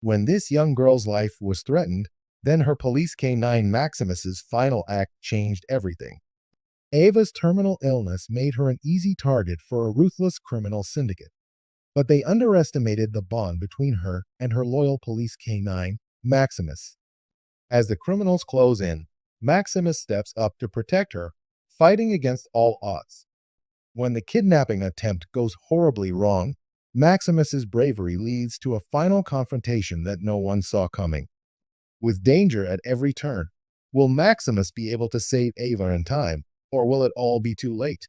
When this young girl's life was threatened, then her police canine Maximus's final act changed everything. Ava's terminal illness made her an easy target for a ruthless criminal syndicate, but they underestimated the bond between her and her loyal police canine, Maximus. As the criminals close in, Maximus steps up to protect her, fighting against all odds. When the kidnapping attempt goes horribly wrong, Maximus's bravery leads to a final confrontation that no one saw coming. With danger at every turn, will Maximus be able to save Ava in time, or will it all be too late?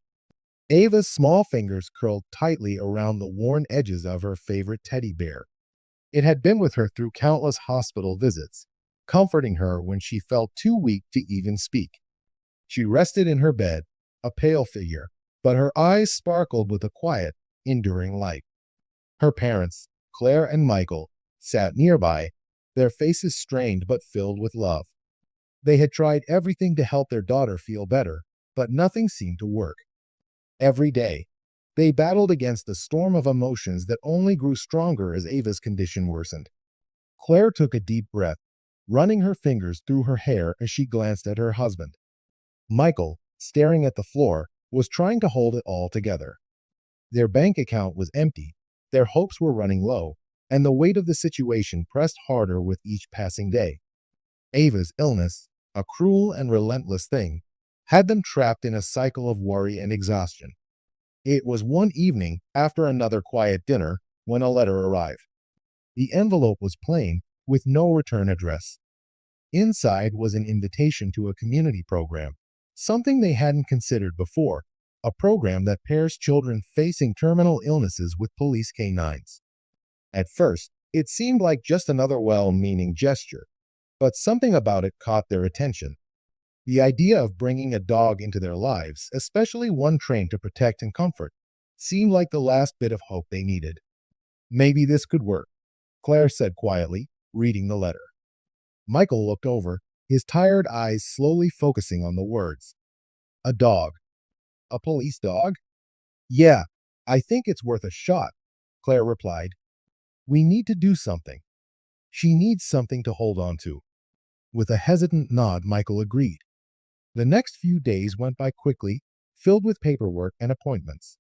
Ava's small fingers curled tightly around the worn edges of her favorite teddy bear. It had been with her through countless hospital visits, comforting her when she felt too weak to even speak. She rested in her bed, a pale figure, but her eyes sparkled with a quiet, enduring light. Her parents, Claire and Michael, sat nearby, their faces strained but filled with love. They had tried everything to help their daughter feel better, but nothing seemed to work. Every day, they battled against a storm of emotions that only grew stronger as Ava's condition worsened. Claire took a deep breath, running her fingers through her hair as she glanced at her husband. Michael, staring at the floor, was trying to hold it all together. Their bank account was empty, their hopes were running low, and the weight of the situation pressed harder with each passing day. Ava's illness, a cruel and relentless thing, had them trapped in a cycle of worry and exhaustion. It was one evening after another quiet dinner when a letter arrived. The envelope was plain, with no return address. Inside was an invitation to a community program, something they hadn't considered before, a program that pairs children facing terminal illnesses with police canines. At first, it seemed like just another well-meaning gesture, but something about it caught their attention. The idea of bringing a dog into their lives, especially one trained to protect and comfort, seemed like the last bit of hope they needed. Maybe this could work, Claire said quietly, reading the letter. Michael looked over, his tired eyes slowly focusing on the words. A dog. A police dog? Yeah, I think it's worth a shot, Claire replied. We need to do something. She needs something to hold on to. With a hesitant nod, Michael agreed. The next few days went by quickly, filled with paperwork and appointments.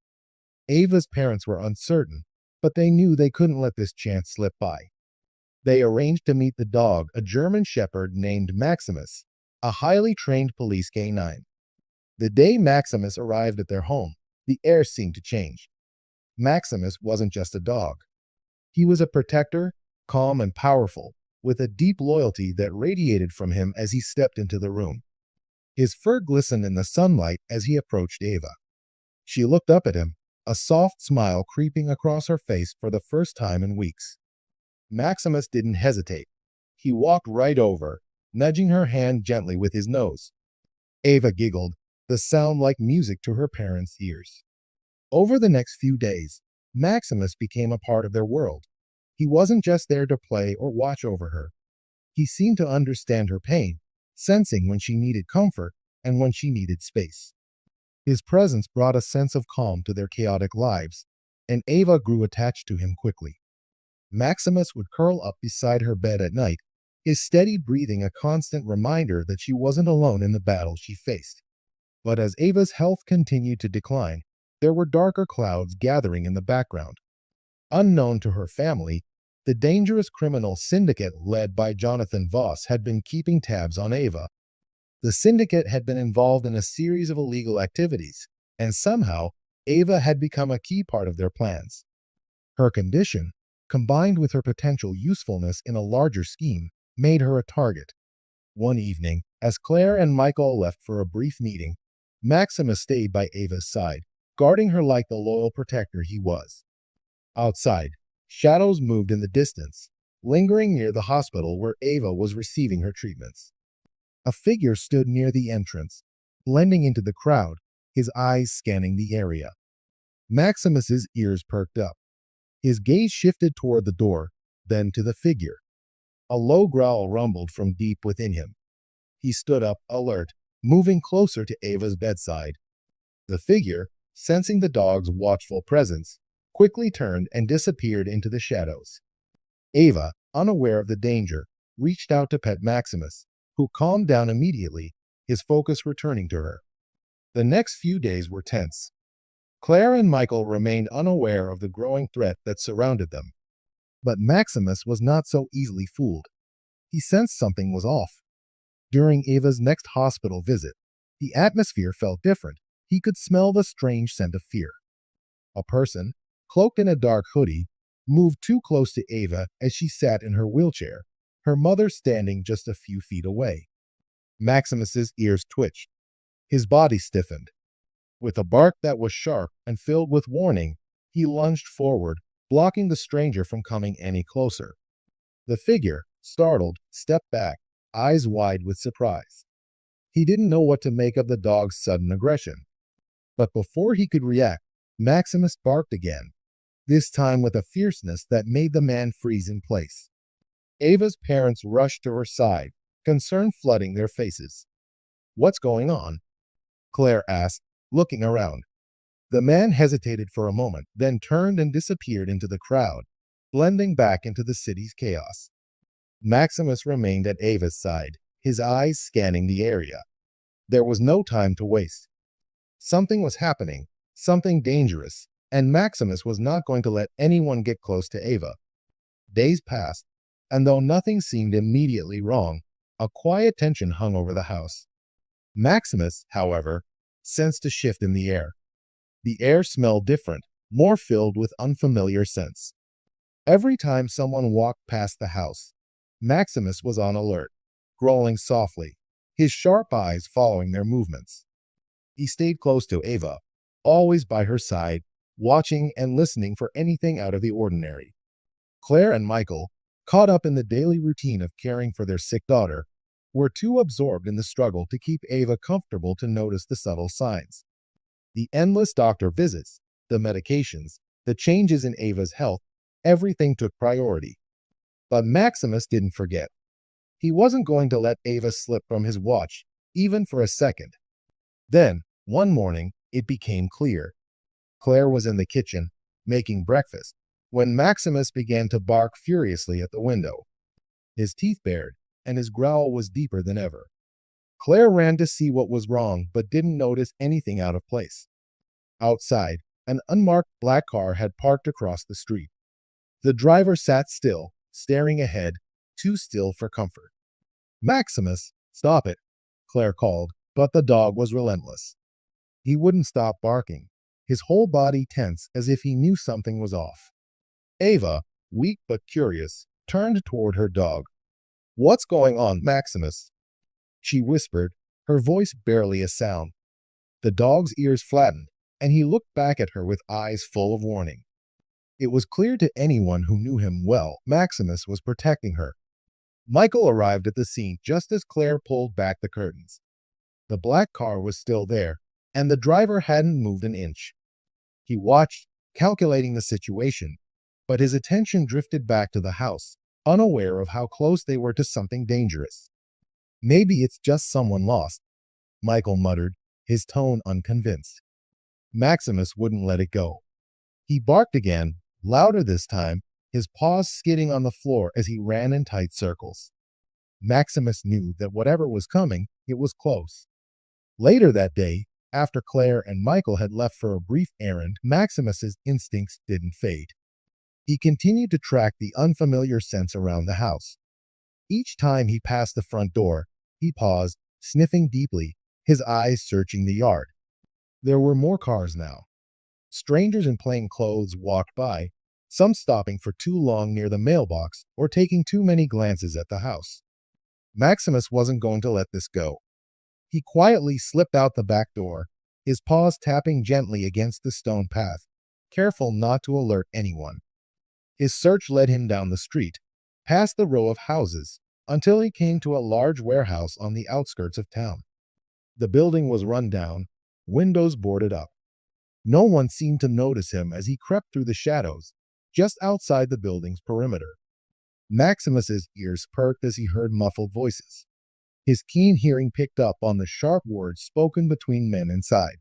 Ava's parents were uncertain, but they knew they couldn't let this chance slip by. They arranged to meet the dog, a German shepherd named Maximus, a highly trained police canine. The day Maximus arrived at their home, the air seemed to change. Maximus wasn't just a dog. He was a protector, calm and powerful, with a deep loyalty that radiated from him as he stepped into the room. His fur glistened in the sunlight as he approached Ava. She looked up at him, a soft smile creeping across her face for the first time in weeks. Maximus didn't hesitate. He walked right over, nudging her hand gently with his nose. Ava giggled, the sound like music to her parents' ears. Over the next few days, Maximus became a part of their world. He wasn't just there to play or watch over her. He seemed to understand her pain, sensing when she needed comfort and when she needed space. His presence brought a sense of calm to their chaotic lives, and Ava grew attached to him quickly. Maximus would curl up beside her bed at night, his steady breathing a constant reminder that she wasn't alone in the battle she faced. But as Ava's health continued to decline, there were darker clouds gathering in the background. Unknown to her family, the dangerous criminal syndicate led by Jonathan Voss had been keeping tabs on Ava. The syndicate had been involved in a series of illegal activities, and somehow Ava had become a key part of their plans. Her condition, combined with her potential usefulness in a larger scheme, made her a target. One evening, as Claire and Michael left for a brief meeting, Maximus stayed by Ava's side, guarding her like the loyal protector he was. Outside, shadows moved in the distance, lingering near the hospital where Ava was receiving her treatments. A figure stood near the entrance, blending into the crowd, his eyes scanning the area. Maximus's ears perked up. His gaze shifted toward the door, then to the figure. A low growl rumbled from deep within him. He stood up, alert, moving closer to Ava's bedside. The figure, sensing the dog's watchful presence, quickly turned and disappeared into the shadows. Ava, unaware of the danger, reached out to pet Maximus, who calmed down immediately, his focus returning to her. The next few days were tense. Claire and Michael remained unaware of the growing threat that surrounded them. But Maximus was not so easily fooled. He sensed something was off. During Ava's next hospital visit, the atmosphere felt different. He could smell the strange scent of fear. A person, cloaked in a dark hoodie, moved too close to Ava as she sat in her wheelchair, her mother standing just a few feet away. Maximus's ears twitched. His body stiffened. With a bark that was sharp and filled with warning, he lunged forward, blocking the stranger from coming any closer. The figure, startled, stepped back, eyes wide with surprise. He didn't know what to make of the dog's sudden aggression. But before he could react, Maximus barked again, this time with a fierceness that made the man freeze in place. Ava's parents rushed to her side, concern flooding their faces. "What's going on?" Claire asked, looking around. The man hesitated for a moment, then turned and disappeared into the crowd, blending back into the city's chaos. Maximus remained at Ava's side, his eyes scanning the area. There was no time to waste. Something was happening, something dangerous, and Maximus was not going to let anyone get close to Ava. Days passed, and though nothing seemed immediately wrong, a quiet tension hung over the house. Maximus, however, sensed a shift in the air. The air smelled different, more filled with unfamiliar scents. Every time someone walked past the house, Maximus was on alert, growling softly, his sharp eyes following their movements. He stayed close to Ava, always by her side, watching and listening for anything out of the ordinary. Claire and Michael, caught up in the daily routine of caring for their sick daughter, were too absorbed in the struggle to keep Ava comfortable to notice the subtle signs. The endless doctor visits, the medications, the changes in Ava's health, everything took priority. But Maximus didn't forget. He wasn't going to let Ava slip from his watch, even for a second. Then, one morning, it became clear. Claire was in the kitchen, making breakfast, when Maximus began to bark furiously at the window. His teeth bared, and his growl was deeper than ever. Claire ran to see what was wrong, but didn't notice anything out of place. Outside, an unmarked black car had parked across the street. The driver sat still, staring ahead, too still for comfort. "Maximus, stop it," Claire called, but the dog was relentless. He wouldn't stop barking, his whole body tense as if he knew something was off. Ava, weak but curious, turned toward her dog. "What's going on, Maximus?" she whispered, her voice barely a sound. The dog's ears flattened, and he looked back at her with eyes full of warning. It was clear to anyone who knew him well, Maximus was protecting her. Michael arrived at the scene just as Claire pulled back the curtains. The black car was still there, and the driver hadn't moved an inch. He watched, calculating the situation, but his attention drifted back to the house, unaware of how close they were to something dangerous. "Maybe it's just someone lost," Michael muttered, his tone unconvinced. Maximus wouldn't let it go. He barked again, louder this time, his paws skidding on the floor as he ran in tight circles. Maximus knew that whatever was coming, it was close. Later that day, after Claire and Michael had left for a brief errand, Maximus's instincts didn't fade. He continued to track the unfamiliar scents around the house. Each time he passed the front door, he paused, sniffing deeply, his eyes searching the yard. There were more cars now. Strangers in plain clothes walked by, some stopping for too long near the mailbox or taking too many glances at the house. Maximus wasn't going to let this go. He quietly slipped out the back door, his paws tapping gently against the stone path, careful not to alert anyone. His search led him down the street, past the row of houses, until he came to a large warehouse on the outskirts of town. The building was run down, windows boarded up. No one seemed to notice him as he crept through the shadows, just outside the building's perimeter. Maximus's ears perked as he heard muffled voices. His keen hearing picked up on the sharp words spoken between men inside.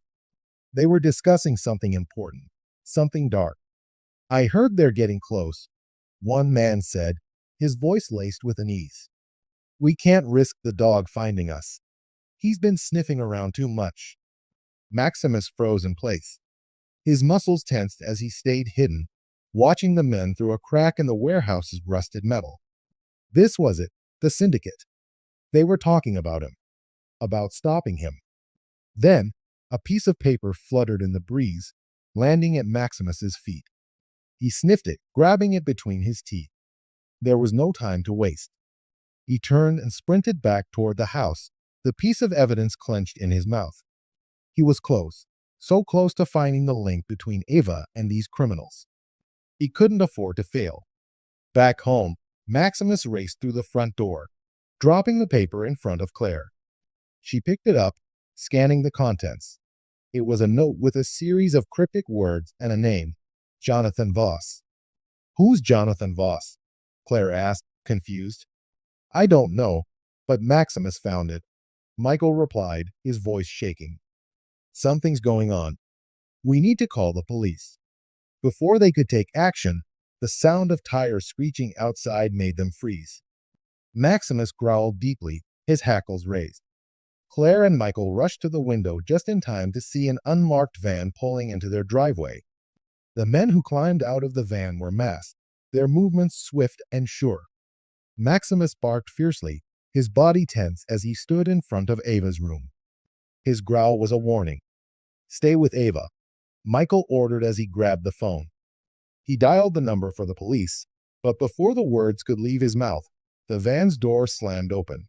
They were discussing something important, something dark. "I heard they're getting close," one man said, his voice laced with unease. "We can't risk the dog finding us. He's been sniffing around too much." Maximus froze in place. His muscles tensed as he stayed hidden, watching the men through a crack in the warehouse's rusted metal. This was it, the syndicate. They were talking about him, about stopping him. Then, a piece of paper fluttered in the breeze, landing at Maximus's feet. He sniffed it, grabbing it between his teeth. There was no time to waste. He turned and sprinted back toward the house, the piece of evidence clenched in his mouth. He was close, so close to finding the link between Ava and these criminals. He couldn't afford to fail. Back home, Maximus raced through the front door, dropping the paper in front of Claire. She picked it up, scanning the contents. It was a note with a series of cryptic words and a name, Jonathan Voss. "Who's Jonathan Voss?" Claire asked, confused. "I don't know, but Maximus found it," Michael replied, his voice shaking. "Something's going on. We need to call the police." Before they could take action, the sound of tires screeching outside made them freeze. Maximus growled deeply, his hackles raised. Claire and Michael rushed to the window just in time to see an unmarked van pulling into their driveway. The men who climbed out of the van were masked, their movements swift and sure. Maximus barked fiercely, his body tense as he stood in front of Ava's room. His growl was a warning. "Stay with Ava," Michael ordered as he grabbed the phone. He dialed the number for the police, but before the words could leave his mouth, the van's door slammed open.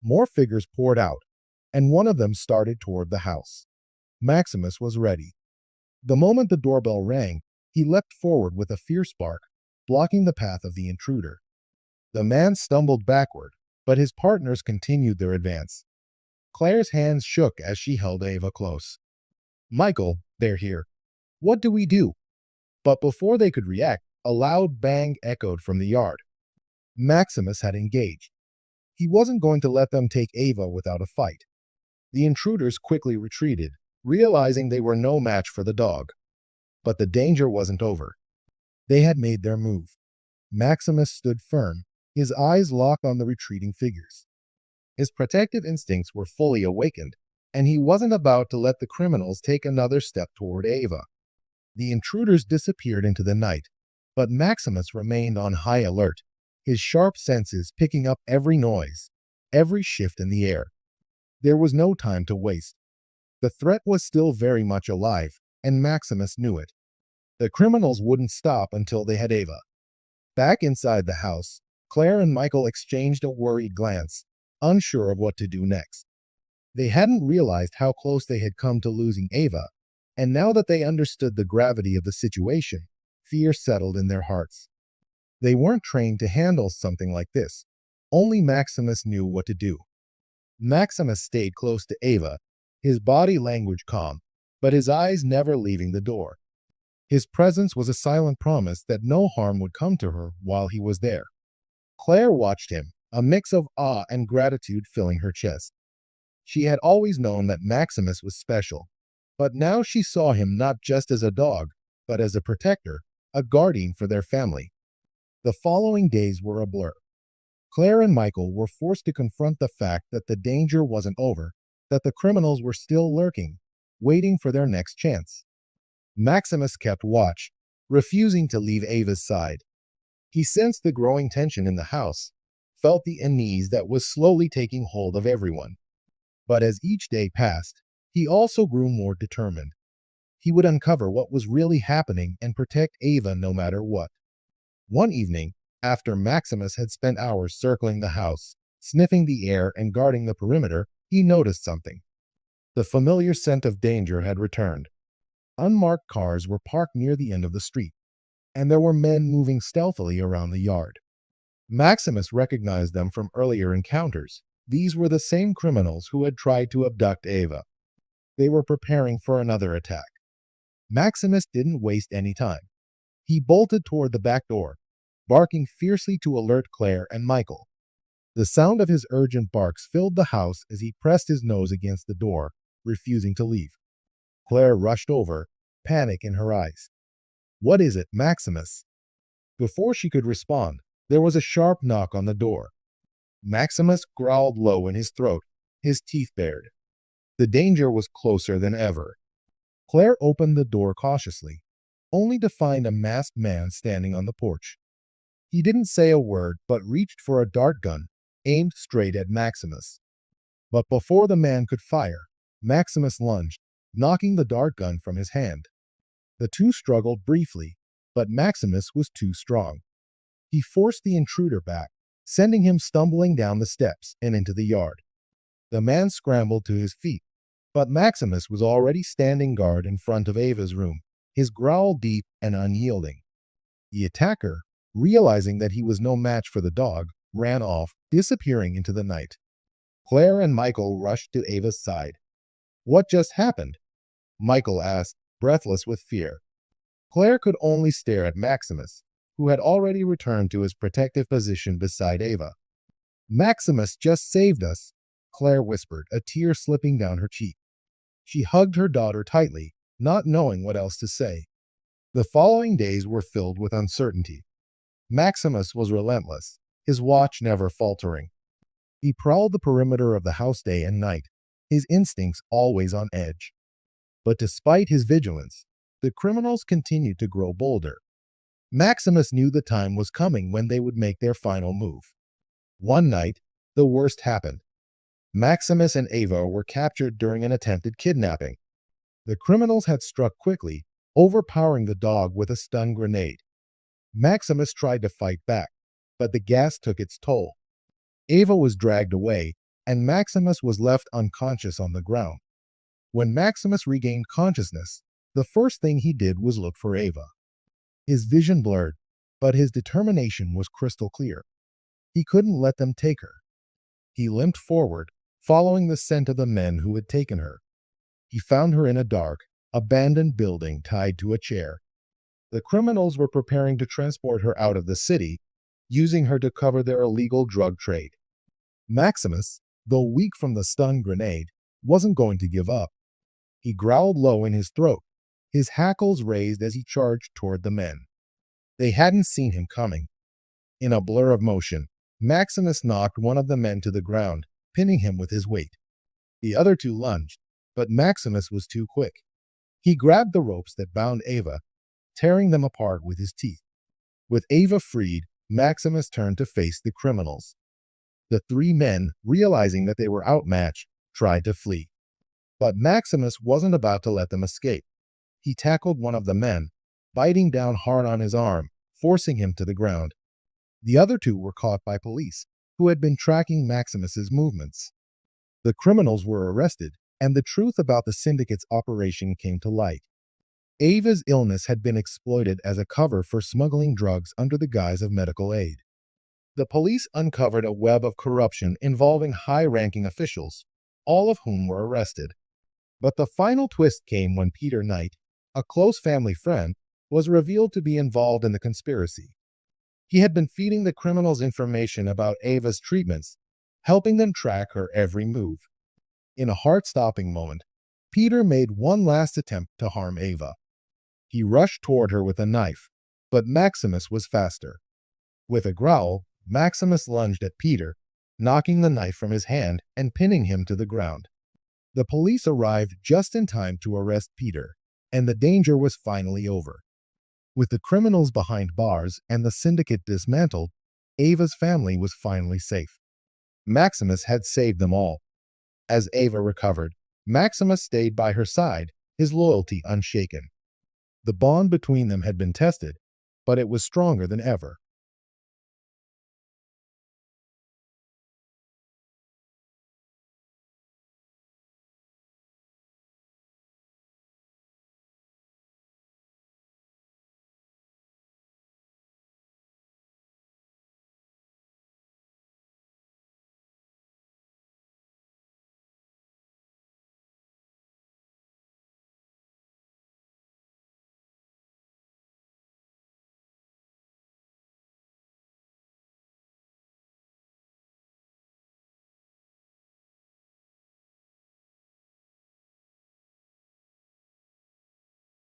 More figures poured out, and one of them started toward the house. Maximus was ready. The moment the doorbell rang, he leapt forward with a fierce bark, blocking the path of the intruder. The man stumbled backward, but his partners continued their advance. Claire's hands shook as she held Ava close. "Michael, they're here. What do we do?" But before they could react, a loud bang echoed from the yard. Maximus had engaged. He wasn't going to let them take Ava without a fight. The intruders quickly retreated, realizing they were no match for the dog. But the danger wasn't over. They had made their move. Maximus stood firm, his eyes locked on the retreating figures. His protective instincts were fully awakened, and he wasn't about to let the criminals take another step toward Ava. The intruders disappeared into the night, but Maximus remained on high alert, his sharp senses picking up every noise, every shift in the air. There was no time to waste. The threat was still very much alive, and Maximus knew it. The criminals wouldn't stop until they had Ava. Back inside the house, Claire and Michael exchanged a worried glance, unsure of what to do next. They hadn't realized how close they had come to losing Ava, and now that they understood the gravity of the situation, fear settled in their hearts. They weren't trained to handle something like this. Only Maximus knew what to do. Maximus stayed close to Ava, his body language calm, but his eyes never leaving the door. His presence was a silent promise that no harm would come to her while he was there. Claire watched him, a mix of awe and gratitude filling her chest. She had always known that Maximus was special, but now she saw him not just as a dog, but as a protector, a guardian for their family. The following days were a blur. Claire and Michael were forced to confront the fact that the danger wasn't over, that the criminals were still lurking, waiting for their next chance. Maximus kept watch, refusing to leave Ava's side. He sensed the growing tension in the house, felt the unease that was slowly taking hold of everyone. But as each day passed, he also grew more determined. He would uncover what was really happening and protect Ava no matter what. One evening, after Maximus had spent hours circling the house, sniffing the air and guarding the perimeter, he noticed something. The familiar scent of danger had returned. Unmarked cars were parked near the end of the street, and there were men moving stealthily around the yard. Maximus recognized them from earlier encounters. These were the same criminals who had tried to abduct Ava. They were preparing for another attack. Maximus didn't waste any time. He bolted toward the back door, barking fiercely to alert Claire and Michael. The sound of his urgent barks filled the house as he pressed his nose against the door, refusing to leave. Claire rushed over, panic in her eyes. "What is it, Maximus?" Before she could respond, There was a sharp knock on the door. Maximus growled low in his throat, his teeth bared. The danger was closer than ever. Claire opened the door cautiously, only to find a masked man standing on the porch. He didn't say a word but reached for a dart gun, aimed straight at Maximus. But before the man could fire, Maximus lunged, knocking the dart gun from his hand. The two struggled briefly, but Maximus was too strong. He forced the intruder back, sending him stumbling down the steps and into the yard. The man scrambled to his feet, but Maximus was already standing guard in front of Ava's room, his growl deep and unyielding. The attacker, realizing that he was no match for the dog, ran off, disappearing into the night. Claire and Michael rushed to Ava's side. "What just happened?" Michael asked, breathless with fear. Claire could only stare at Maximus, who had already returned to his protective position beside Ava. "Maximus just saved us," Claire whispered, a tear slipping down her cheek. She hugged her daughter tightly, not knowing what else to say. The following days were filled with uncertainty. Maximus was relentless, his watch never faltering. He prowled the perimeter of the house day and night, his instincts always on edge. But despite his vigilance, the criminals continued to grow bolder. Maximus knew the time was coming when they would make their final move. One night, the worst happened. Maximus and Ava were captured during an attempted kidnapping. The criminals had struck quickly, overpowering the dog with a stun grenade. Maximus tried to fight back, but the gas took its toll. Ava was dragged away, and Maximus was left unconscious on the ground. When Maximus regained consciousness, the first thing he did was look for Ava. His vision blurred, but his determination was crystal clear. He couldn't let them take her. He limped forward, following the scent of the men who had taken her. He found her in a dark, abandoned building tied to a chair. The criminals were preparing to transport her out of the city, using her to cover their illegal drug trade. Maximus, though weak from the stun grenade, wasn't going to give up. He growled low in his throat, his hackles raised as he charged toward the men. They hadn't seen him coming. In a blur of motion, Maximus knocked one of the men to the ground, pinning him with his weight. The other two lunged, but Maximus was too quick. He grabbed the ropes that bound Ava, tearing them apart with his teeth. With Ava freed, Maximus turned to face the criminals. The three men, realizing that they were outmatched, tried to flee. But Maximus wasn't about to let them escape. He tackled one of the men, biting down hard on his arm, forcing him to the ground. The other two were caught by police, who had been tracking Maximus's movements. The criminals were arrested, and the truth about the syndicate's operation came to light. Ava's illness had been exploited as a cover for smuggling drugs under the guise of medical aid. The police uncovered a web of corruption involving high-ranking officials, all of whom were arrested. But the final twist came when Peter Knight, a close family friend, was revealed to be involved in the conspiracy. He had been feeding the criminals information about Ava's treatments, helping them track her every move. In a heart-stopping moment, Peter made one last attempt to harm Ava. He rushed toward her with a knife, but Maximus was faster. With a growl, Maximus lunged at Peter, knocking the knife from his hand and pinning him to the ground. The police arrived just in time to arrest Peter, and the danger was finally over. With the criminals behind bars and the syndicate dismantled, Ava's family was finally safe. Maximus had saved them all. As Ava recovered, Maximus stayed by her side, his loyalty unshaken. The bond between them had been tested, but it was stronger than ever.